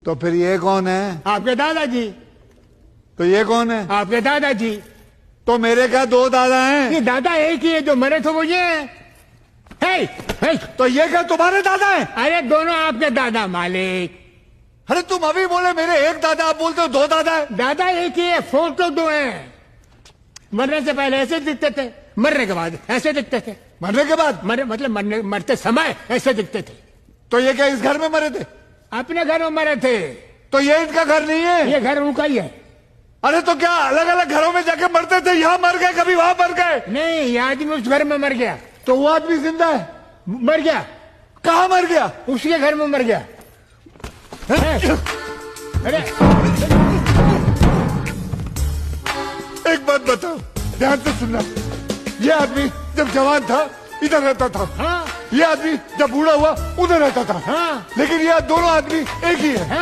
तो फिर ये कौन है? आपके दादाजी। तो ये कौन है? आपके दादाजी। तो मेरे क्या दो दादा हैं? ये दादा एक ही है, जो मरे थे वो ये है। हे। तो ये क्या तुम्हारे दादा हैं? अरे दोनों आपके दादा मालिक। अरे तुम अभी बोले मेरे एक दादा, आप बोलते हो दो दादा है। दादा एक ही है, फोटो दो है। मरने से पहले ऐसे दिखते थे, मरने के बाद ऐसे दिखते थे। मरने के बाद? मतलब मरते समय ऐसे दिखते थे। तो ये क्या इस घर में मरे थे? अपने घर में मरे थे। तो ये इनका घर नहीं है? ये घर उनका ही है। अरे तो क्या अलग अलग घरों में जाके मरते थे? यहाँ मर गए, कभी वहां मर गए? नहीं, ये आदमी उस घर में मर गया। तो वो आदमी जिंदा है? मर गया। कहाँ मर गया? उसके घर में मर गया। अरे एक बात बताओ, ध्यान से सुनना। ये आदमी जब जवान था इधर रहता था। हाँ। ये आदमी जब बूढ़ा हुआ उधर रहता था। हाँ। लेकिन ये दोनों आदमी एक ही है।